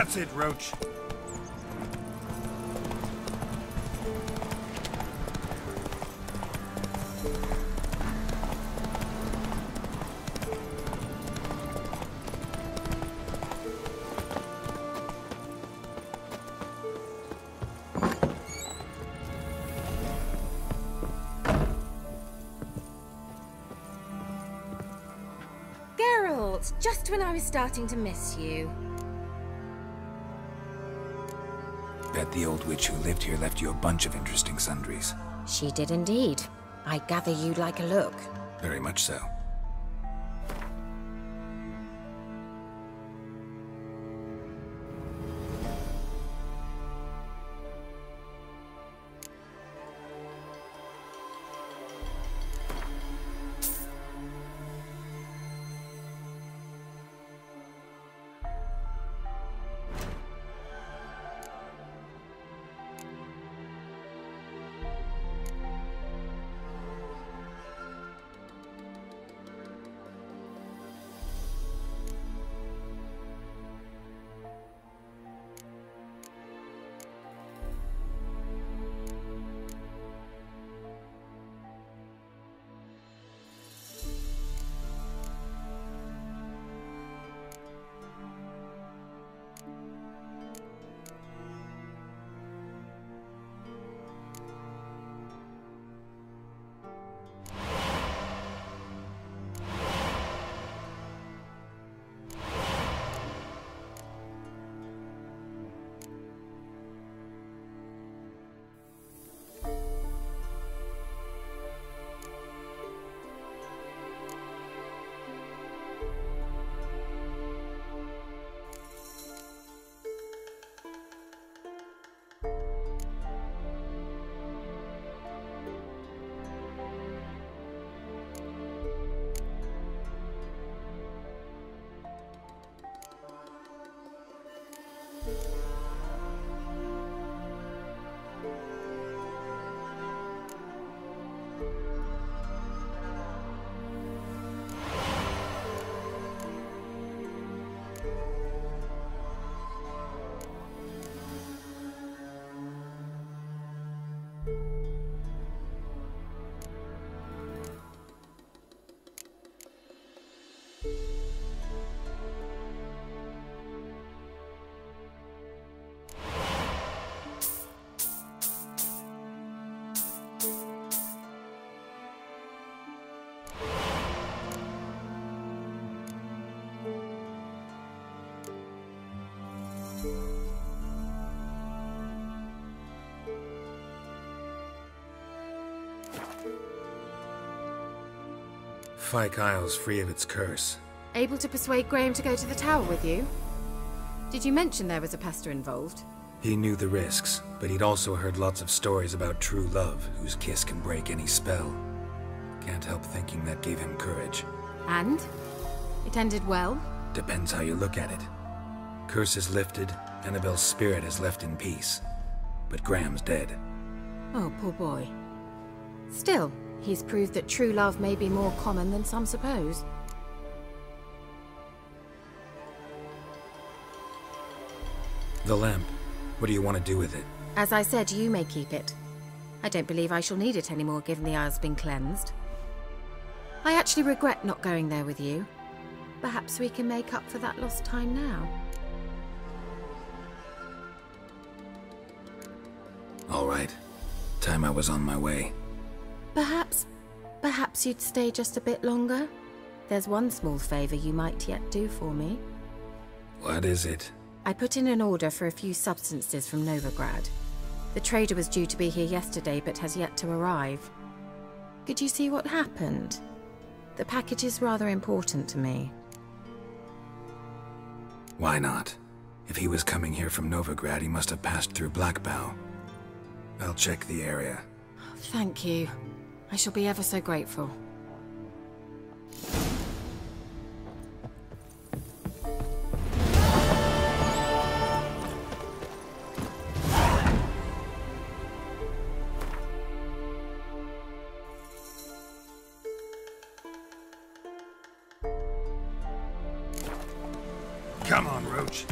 That's it, Roach. Geralt, just when I was starting to miss you. Bet the old witch who lived here left you a bunch of interesting sundries. She did indeed. I gather you'd like a look. Very much so. Fyke Isle's free of its curse. Able to persuade Graham to go to the tower with you? Did you mention there was a pester involved? He knew the risks, but he'd also heard lots of stories about true love, whose kiss can break any spell. Can't help thinking that gave him courage. And? It ended well? Depends how you look at it. Curse is lifted, Annabelle's spirit is left in peace. But Graham's dead. Oh, poor boy. Still, he's proved that true love may be more common than some suppose. The lamp. What do you want to do with it? As I said, you may keep it. I don't believe I shall need it anymore, given the Isle's been cleansed. I actually regret not going there with you. Perhaps we can make up for that lost time now. All right. Time I was on my way. Perhaps you'd stay just a bit longer? There's one small favor you might yet do for me. What is it? I put in an order for a few substances from Novigrad. The trader was due to be here yesterday, but has yet to arrive. Could you see what happened? The package is rather important to me. Why not? If he was coming here from Novigrad, he must have passed through Blackbow. I'll check the area. Thank you. I shall be ever so grateful. Come on, Roach.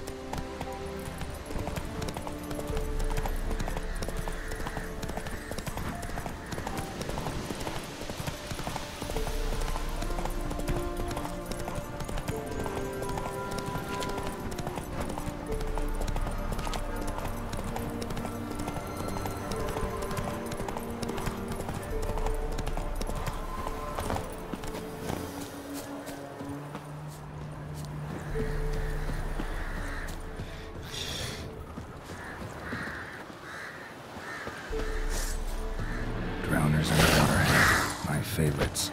encounters in Waterhead. My favorites.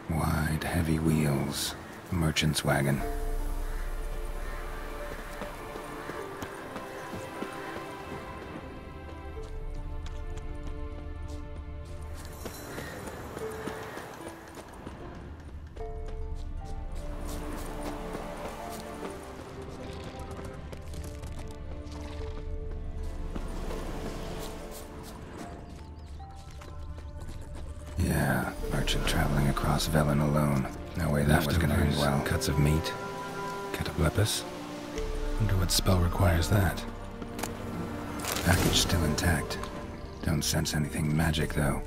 Wide, heavy wheels. Merchant's wagon. Yeah, merchant traveling across Velen alone. No way that was gonna end well. Cuts of meat. Cataplepis. Wonder what spell requires that. Package still intact. Don't sense anything magic though.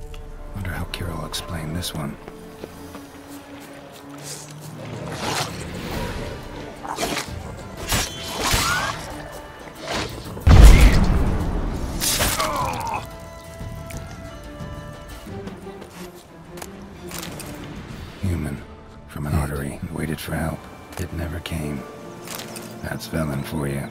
Wonder how Kira will explain this one. Human. From an artery. Waited for help. It never came. That's Velen for you.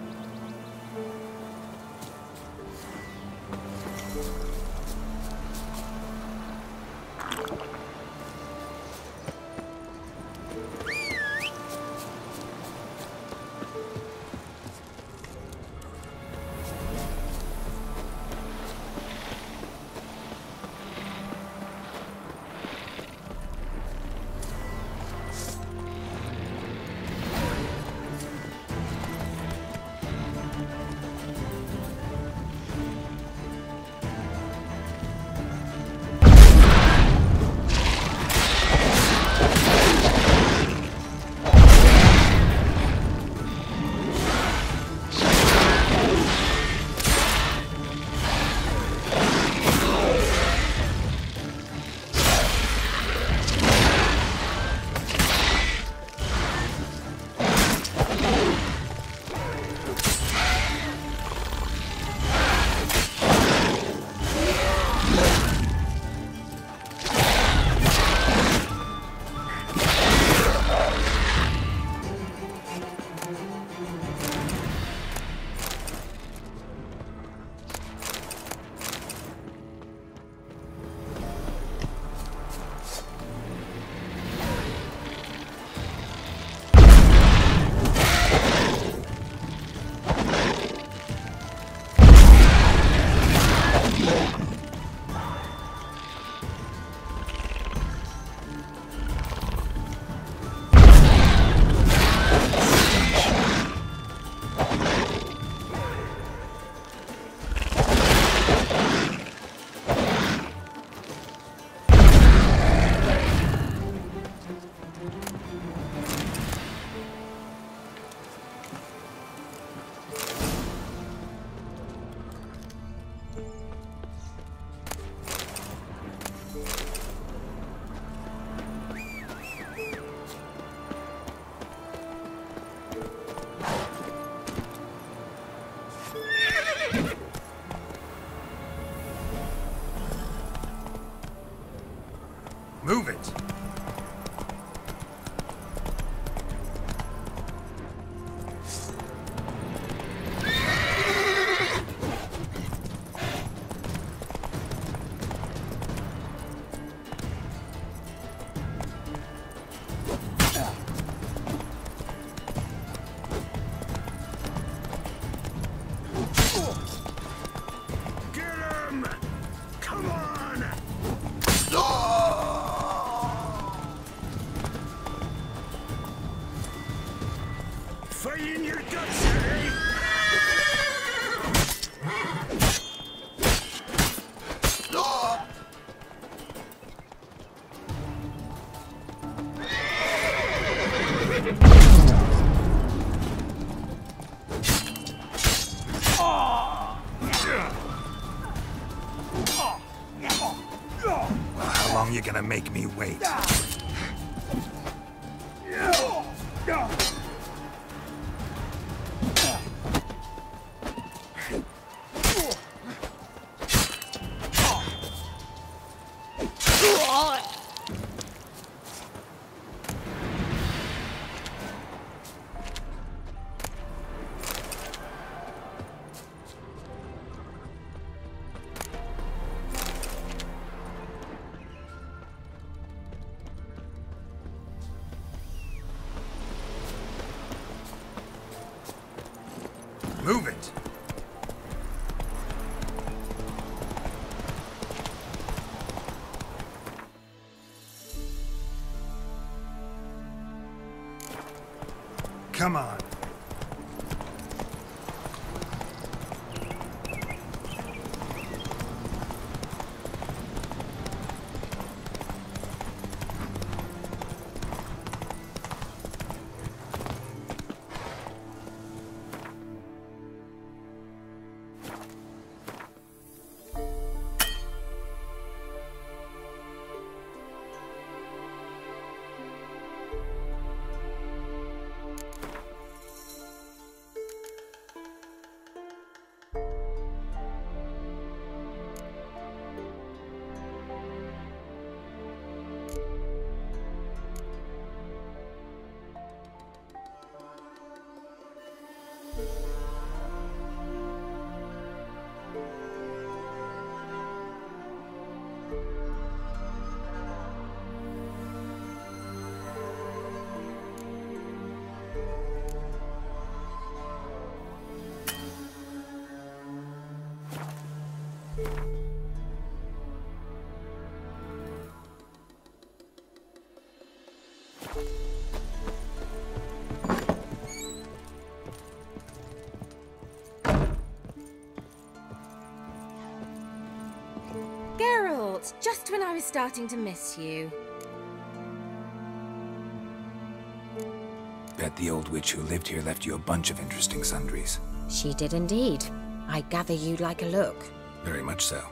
Move it! You're gonna make me wait. Move it! Come on. Geralt, just when I was starting to miss you. Bet the old witch who lived here left you a bunch of interesting sundries. She did indeed. I gather you'd like a look. Very much so.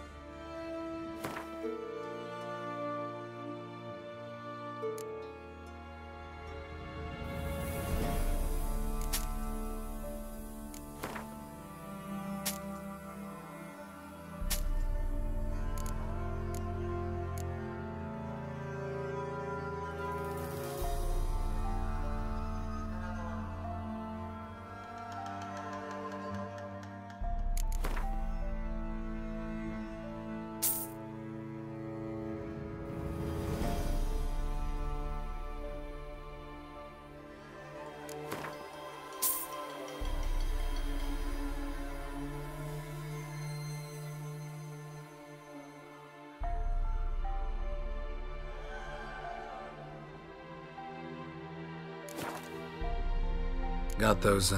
Got those,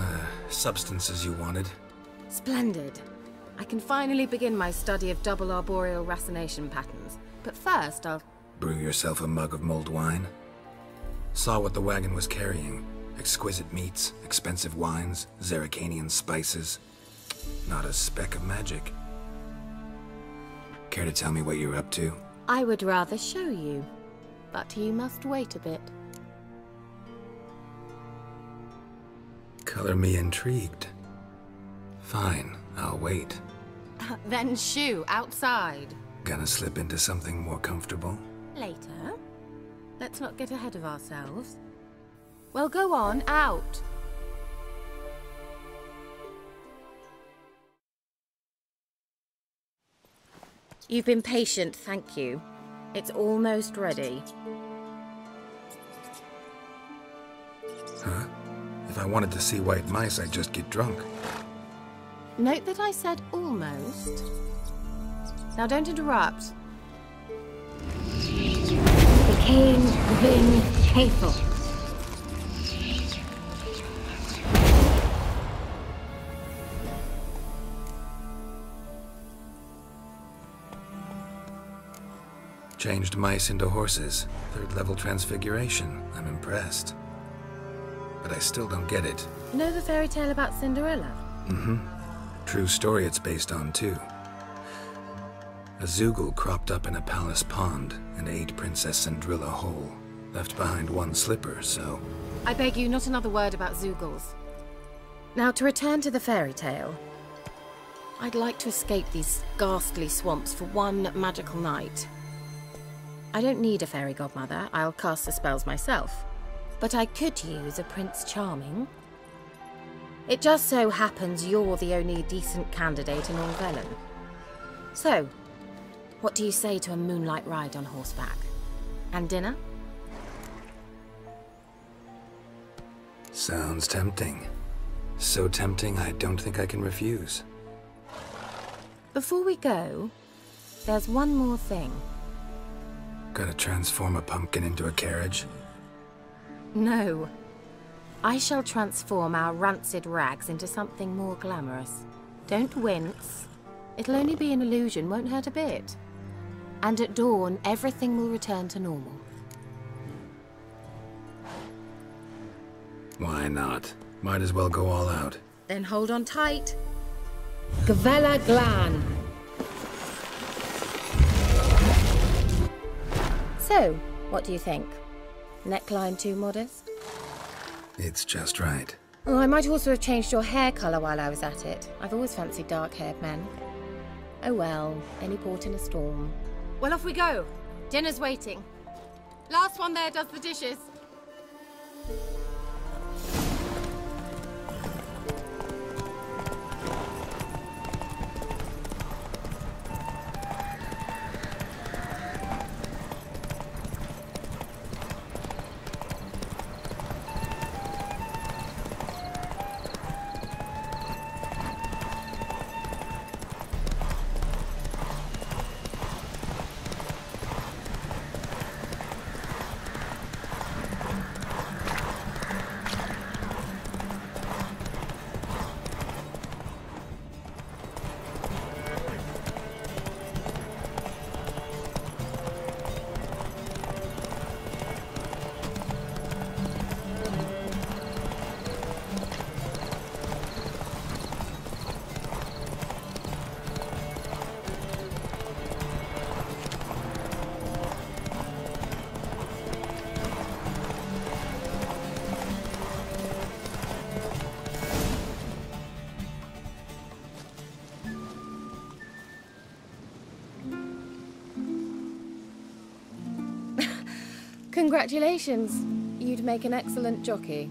substances you wanted? Splendid. I can finally begin my study of double arboreal racination patterns. But first, I'll... Brew yourself a mug of mulled wine? Saw what the wagon was carrying. Exquisite meats, expensive wines, Zerrikanian spices. Not a speck of magic. Care to tell me what you're up to? I would rather show you. But you must wait a bit. Color me intrigued. Fine, I'll wait. Then shoo, outside. Gonna slip into something more comfortable? Later. Let's not get ahead of ourselves. Well, go on, out. You've been patient, thank you. It's almost ready. Huh? If I wanted to see white mice, I'd just get drunk. Note that I said almost. Now don't interrupt. The King Vin Faithful. Changed mice into horses. 3rd level transfiguration. I'm impressed. But I still don't get it. Know the fairy tale about Cinderella? Mm-hmm. True story it's based on, too. A Zoogle cropped up in a palace pond and ate Princess Cinderella whole. Left behind one slipper, so... I beg you, not another word about Zoogles. Now, to return to the fairy tale. I'd like to escape these ghastly swamps for one magical night. I don't need a fairy godmother, I'll cast the spells myself. But I could use a Prince Charming. It just so happens you're the only decent candidate in all Velen. So, what do you say to a moonlight ride on horseback? And dinner? Sounds tempting. So tempting, I don't think I can refuse. Before we go, there's one more thing. Gotta transform a pumpkin into a carriage? No. I shall transform our rancid rags into something more glamorous. Don't wince. It'll only be an illusion, won't hurt a bit. And at dawn, everything will return to normal. Why not? Might as well go all out. Then hold on tight. Gvela Glan. So, what do you think? Neckline too modest? It's just right. Oh, I might also have changed your hair colour while I was at it. I've always fancied dark-haired men. Oh well, any port in a storm. Well, off we go. Dinner's waiting. Last one there does the dishes. Congratulations. You'd make an excellent jockey.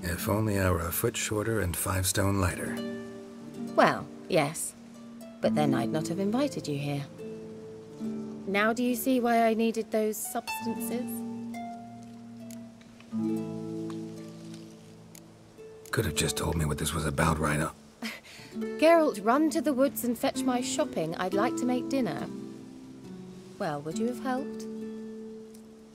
If only I were a foot shorter and 5 stone lighter. Well, yes. But then I'd not have invited you here. Now do you see why I needed those substances? Could have just told me what this was about right up. Geralt, run to the woods and fetch my shopping. I'd like to make dinner. Well, would you have helped?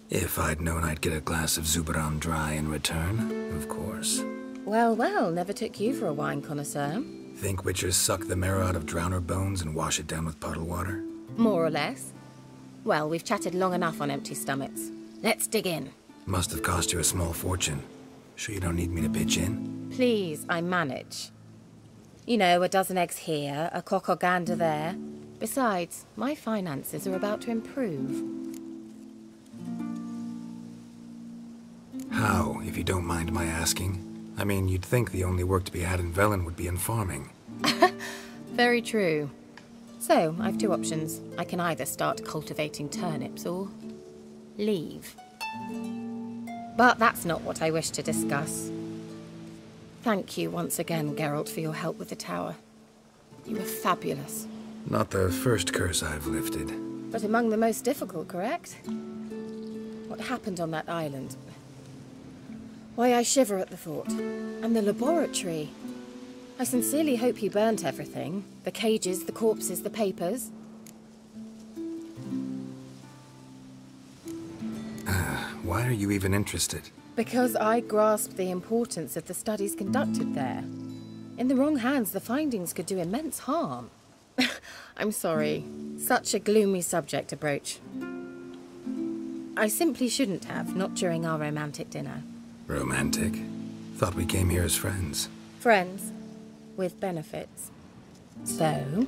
If I'd known I'd get a glass of Zubaram dry in return, of course. Well, well, never took you for a wine connoisseur. Think witchers suck the marrow out of drowner bones and wash it down with puddle water? More or less. Well, we've chatted long enough on empty stomachs. Let's dig in. Must have cost you a small fortune. Sure you don't need me to pitch in? Please, I manage. You know, a dozen eggs here, a cock or gander there. Besides, my finances are about to improve. How, if you don't mind my asking? I mean, you'd think the only work to be had in Velen would be in farming. Very true. So, I've 2 options. I can either start cultivating turnips or leave. But that's not what I wish to discuss. Thank you once again, Geralt, for your help with the tower. You were fabulous. Not the first curse I've lifted. But among the most difficult, correct? What happened on that island? Why, I shiver at the thought. And the laboratory. I sincerely hope you burnt everything. The cages, the corpses, the papers. Why are you even interested? Because I grasped the importance of the studies conducted there. In the wrong hands, the findings could do immense harm. I'm sorry. Such a gloomy subject to broach. I simply shouldn't have, not during our romantic dinner. Romantic? Thought we came here as friends. Friends. With benefits. So?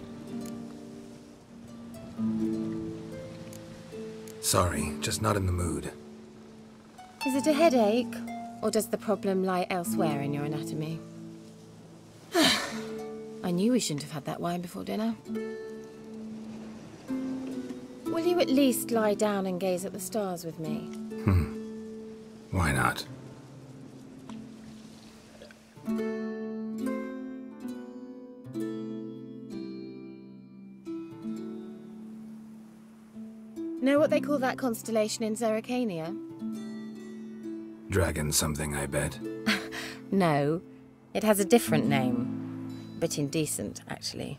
Sorry, just not in the mood. Is it a headache? Or does the problem lie elsewhere in your anatomy? I knew we shouldn't have had that wine before dinner. Will you at least lie down and gaze at the stars with me? Why not? Know what they call that constellation in Zerrikania? Dragon something, I bet. No, it has a different name. But indecent, actually.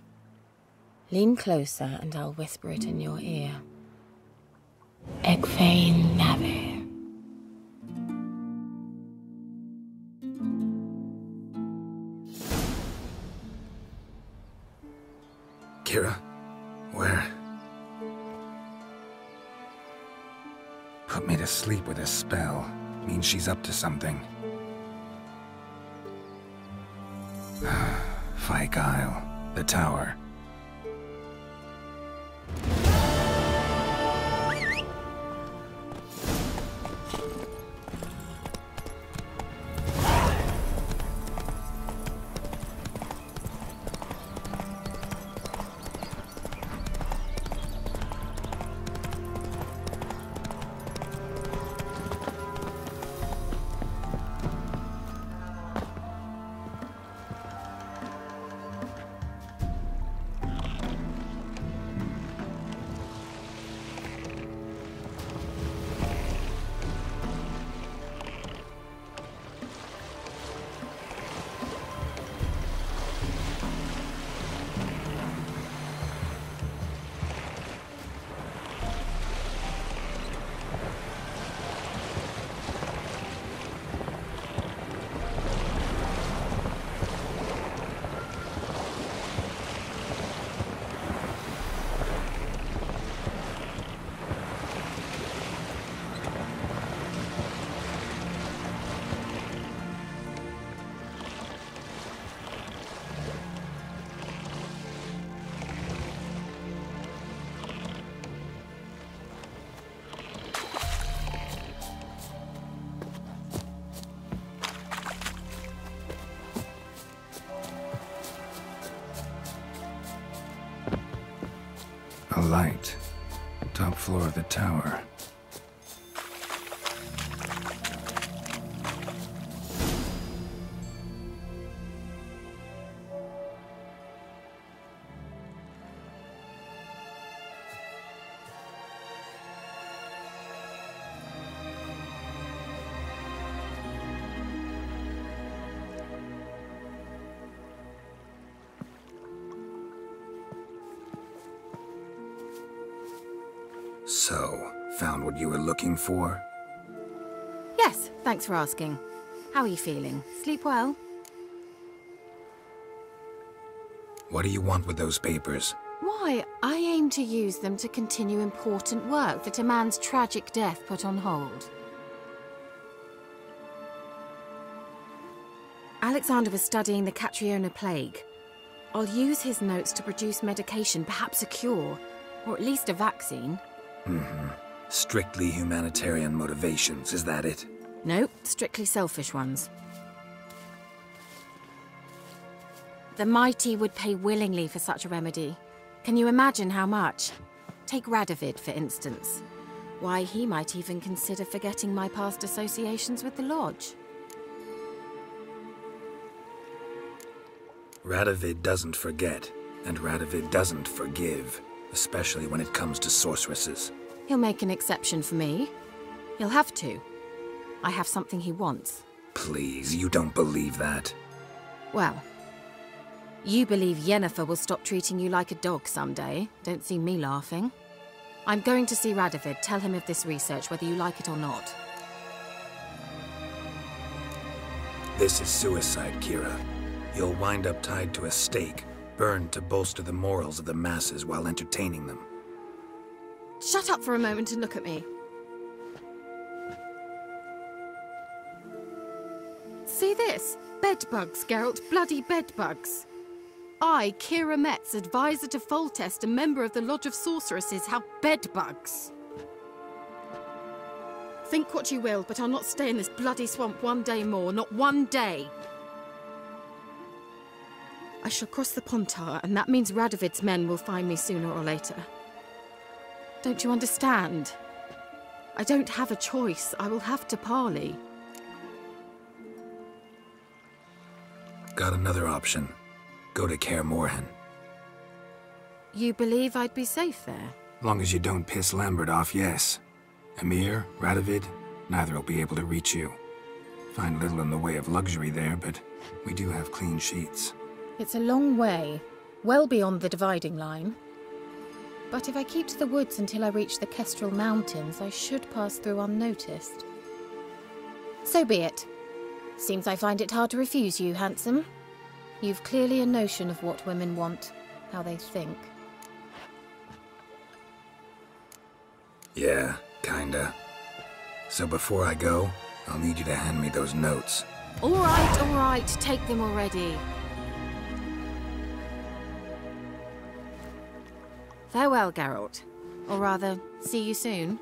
Lean closer and I'll whisper it in your ear. Egfain Nave. Kira? Where? Put me to sleep with a spell. Means she's up to something. Fyke Isle. The tower. A light. Top floor of the tower. So, found what you were looking for? Yes, thanks for asking. How are you feeling? Sleep well? What do you want with those papers? Why, I aim to use them to continue important work that a man's tragic death put on hold. Alexander was studying the Catriona plague. I'll use his notes to produce medication, perhaps a cure, or at least a vaccine. Strictly humanitarian motivations, is that it? Nope, strictly selfish ones. The mighty would pay willingly for such a remedy. Can you imagine how much? Take Radovid, for instance. Why, he might even consider forgetting my past associations with the Lodge. Radovid doesn't forget, and Radovid doesn't forgive, especially when it comes to sorceresses. He'll make an exception for me. He'll have to. I have something he wants. Please, you don't believe that. Well, you believe Yennefer will stop treating you like a dog someday. Don't see me laughing. I'm going to see Radovid, tell him of this research, whether you like it or not. This is suicide, Kira. You'll wind up tied to a stake, burned to bolster the morals of the masses while entertaining them. Shut up for a moment and look at me. See this? Bedbugs, Geralt. Bloody bedbugs. I, Kira Metz, advisor to Foltest, a member of the Lodge of Sorceresses, have bedbugs. Think what you will, but I'll not stay in this bloody swamp one day more. Not one day. I shall cross the Pontar, and that means Radovid's men will find me sooner or later. Don't you understand? I don't have a choice. I will have to parley. Got another option. Go to Kaer Morhen. You believe I'd be safe there? Long as you don't piss Lambert off, yes. Emir, Radovid, neither will be able to reach you. Find little in the way of luxury there, but we do have clean sheets. It's a long way, well beyond the dividing line. But if I keep to the woods until I reach the Kestrel Mountains, I should pass through unnoticed. So be it. Seems I find it hard to refuse you, handsome. You've clearly a notion of what women want, how they think. Yeah, kinda. So before I go, I'll need you to hand me those notes. All right, take them already. Farewell, Geralt. Or rather, see you soon.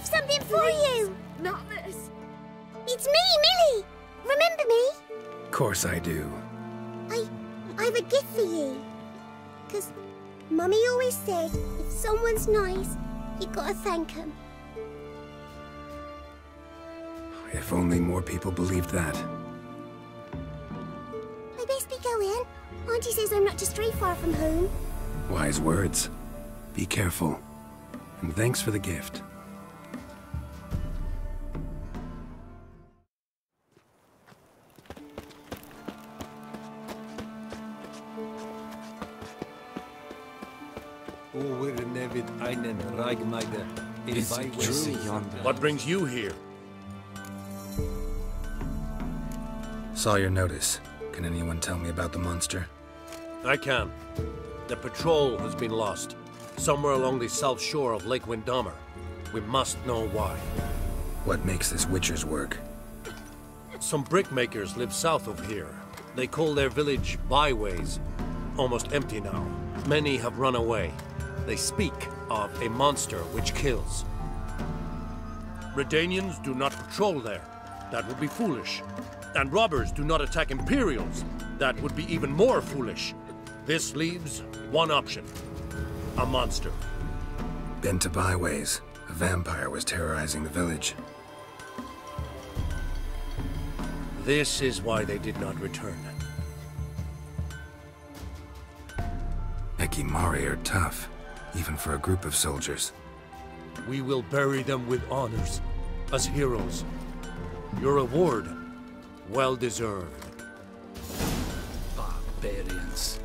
Something for you! Not this! It's me, Millie! Remember me? Of course I do. I've a gift for you. 'Cause Mummy always said, if someone's nice, you gotta thank them. If only more people believed that. I best be going. Auntie says I'm not to stray far from home. Wise words. Be careful. And thanks for the gift. What brings you here? Saw your notice. Can anyone tell me about the monster? I can. The patrol has been lost, somewhere along the south shore of Lake Windammer. We must know why. What makes this Witcher's work? Some brickmakers live south of here. They call their village byways. Almost empty now. Many have run away. They speak of a monster which kills. Redanians do not patrol there. That would be foolish. And robbers do not attack Imperials. That would be even more foolish. This leaves one option. A monster. Been to byways. A vampire was terrorizing the village. This is why they did not return. Ekimari are tough, even for a group of soldiers. We will bury them with honors, as heroes. Your reward, well deserved. Barbarians.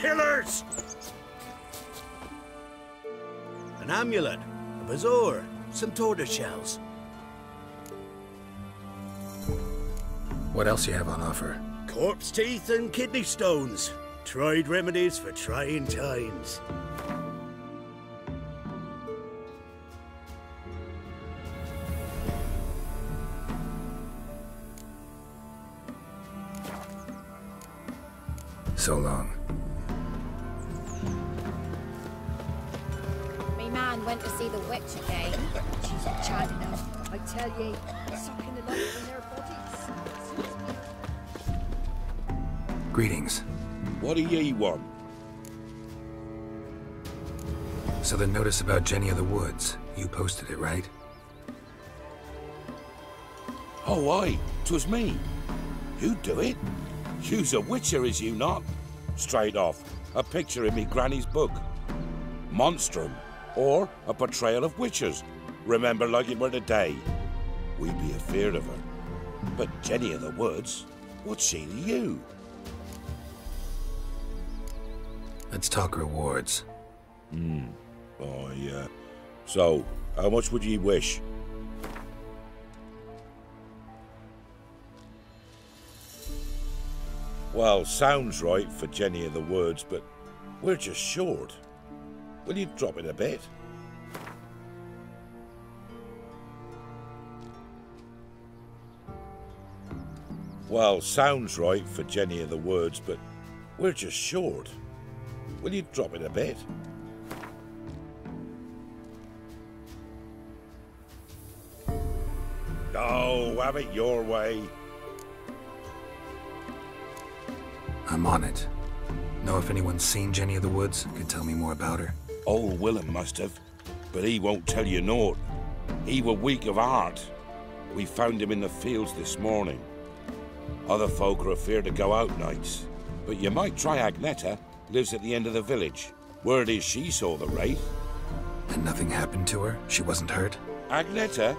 killers! An amulet, a bazaar, some tortoise shells. What else you have on offer? Corpse teeth and kidney stones. Tried remedies for trying times. So long. Me man went to see the witch again. She's a chat enough, I tell ye, sucking the life in their bodies. Greetings. What do ye want? So the notice about Jenny of the Woods, you posted it, right? Oh, aye, 'twas me. You do it? You's a witcher, is you not? Straight off, a picture in me granny's book. Monstrum, or a portrayal of witchers. Remember like it were today. We be afeard of her. But Jenny of the Woods, what's she to you? Let's talk rewards. Oh, yeah. So, how much would ye wish? Well, sounds right for Jenny of the Woods, but we're just short. Will you drop it a bit? Well, sounds right for Jenny of the Woods, but we're just short. Will you drop it a bit? Oh, have it your way. I'm on it. Know if anyone's seen Jenny of the Woods? Could tell me more about her. Old Willem must have, but he won't tell you naught. He were weak of heart. We found him in the fields this morning. Other folk are afeard to go out nights, but you might try Agneta. Lives at the end of the village. Word is she saw the wraith. And nothing happened to her? She wasn't hurt? Agneta?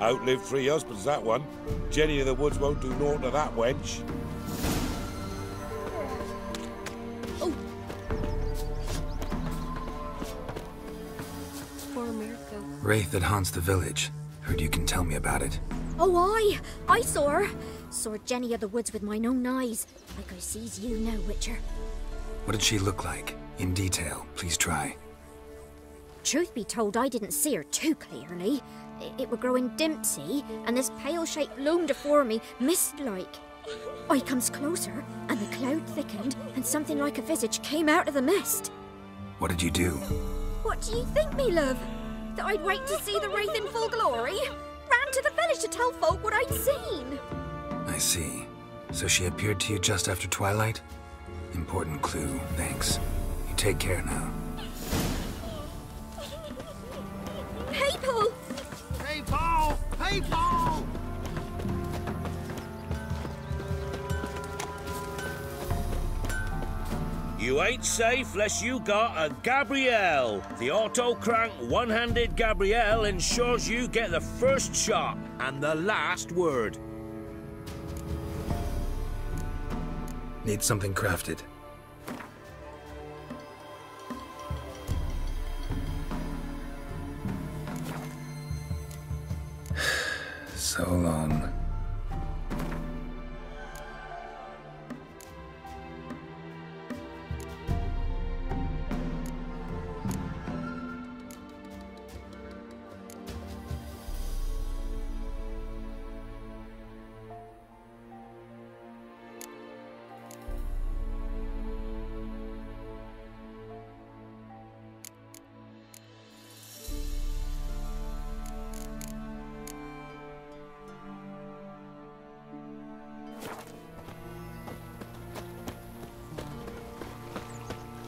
Outlived 3 husbands, that one. Jenny of the Woods won't do naught to that wench. Oh. Poor Mirko. Wraith that haunts the village. Heard you can tell me about it. Oh, aye. I saw her. Saw Jenny of the Woods with mine own eyes. Like I sees you now, Witcher. What did she look like? In detail, please try. Truth be told, I didn't see her too clearly. It were growing dimpsy, and this pale shape loomed afore me, mist-like. I comes closer, and the cloud thickened, and something like a visage came out of the mist. What did you do? What do you think, me love? That I'd wait to see the wraith in full glory? Ran to the village to tell folk what I'd seen. I see. So she appeared to you just after twilight? Important clue, thanks. You take care now. People! People! People! You ain't safe less you got a Gabrielle. The auto-crank one-handed Gabrielle ensures you get the first shot and the last word. Need something crafted. So long.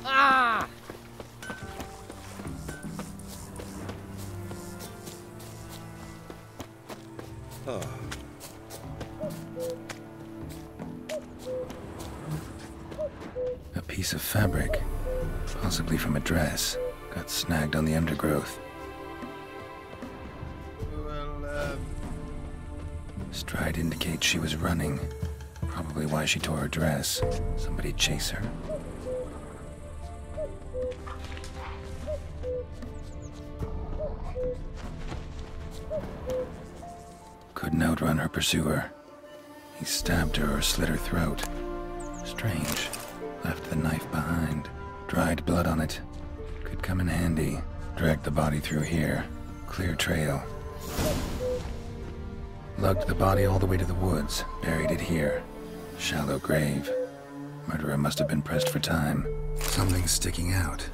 Ah! Oh. A piece of fabric, possibly from a dress, got snagged on the undergrowth. Stride indicates she was running. Probably why she tore her dress. Somebody chase her. couldn't outrun her pursuer. He stabbed her or slit her throat. Strange. Left the knife behind. Dried blood on it. Could come in handy. Dragged the body through here. Clear trail. Lugged the body all the way to the woods. Buried it here. Shallow grave. Murderer must have been pressed for time. Something's sticking out.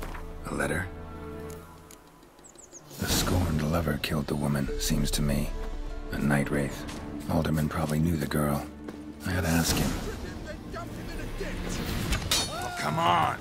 A letter? The scorned lover killed the woman, seems to me. A night wraith. Alderman probably knew the girl. I had to ask him. Oh, come on!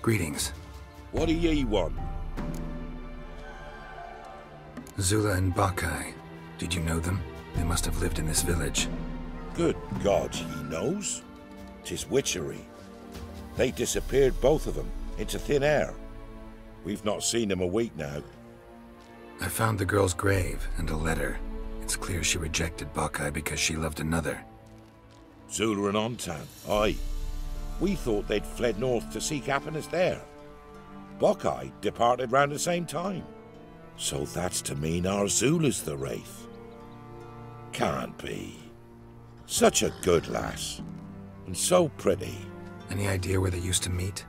Greetings. What do ye want? Zula and Bakai. Did you know them? They must have lived in this village. Good God, he knows? 'Tis witchery. They disappeared, both of them, into thin air. We've not seen them a week now. I found the girl's grave and a letter. It's clear she rejected Bakai because she loved another. Zula and Ontan, aye. We thought they'd fled north to seek happiness there. Bakai departed round the same time. So that's to mean our Zula's the wraith. Can't be. Such a good lass. And so pretty. Any idea where they used to meet?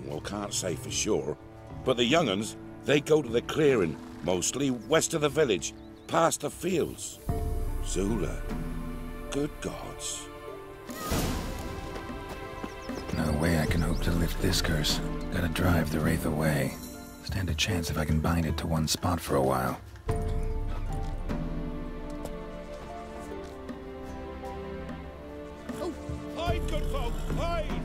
Well, can't say for sure. But the young'uns, they go to the clearing, mostly west of the village, past the fields. Zula. Good gods. No way I can hope to lift this curse. Gotta drive the wraith away. Stand a chance if I can bind it to one spot for a while. Oh, hide, good folk, hide!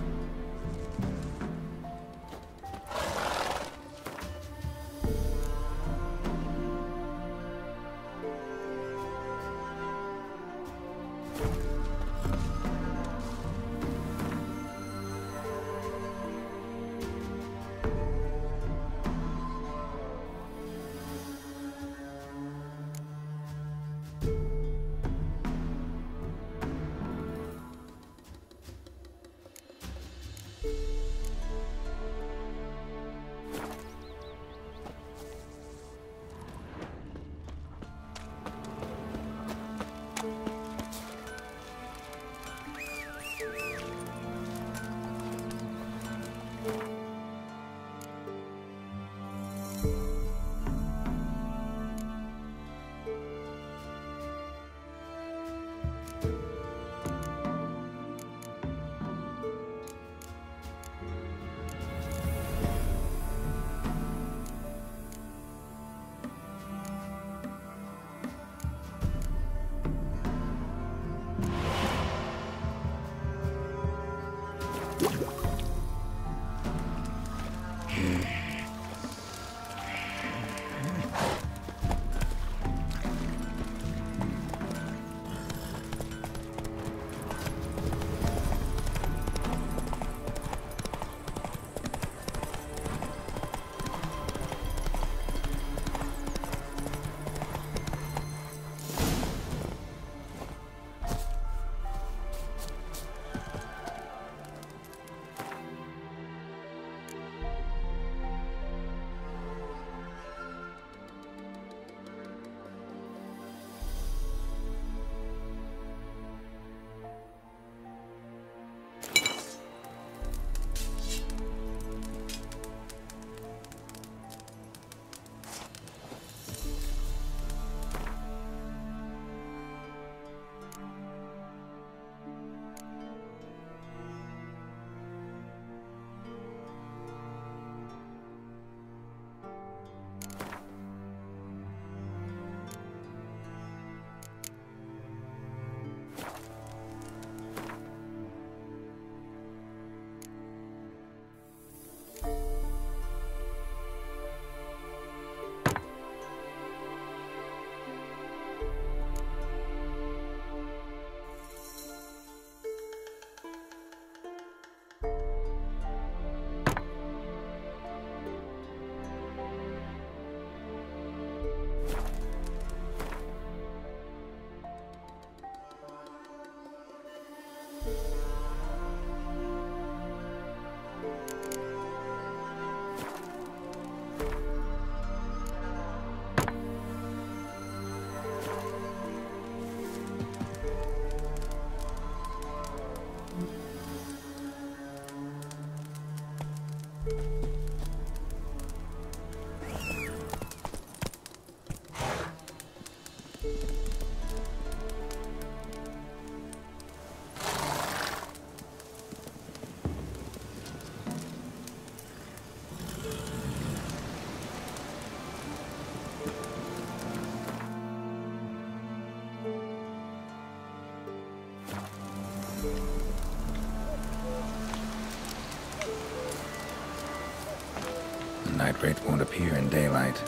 Night wraith won't appear in daylight.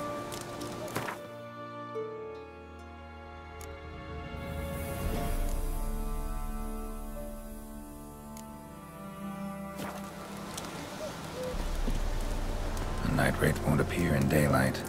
A night wraith won't appear in daylight.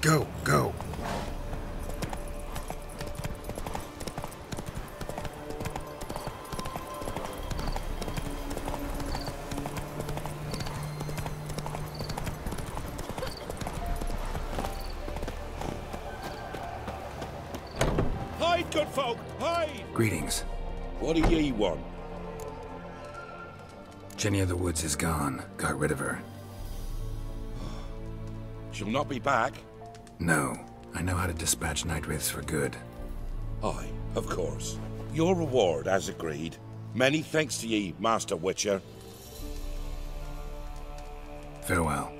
Go, go. good folk, hide! Greetings. What do ye want? Jenny of the Woods is gone. Got rid of her. She'll not be back? No. I know how to dispatch night wraiths for good. Aye, of course. Your reward, as agreed. Many thanks to ye, Master Witcher. Farewell.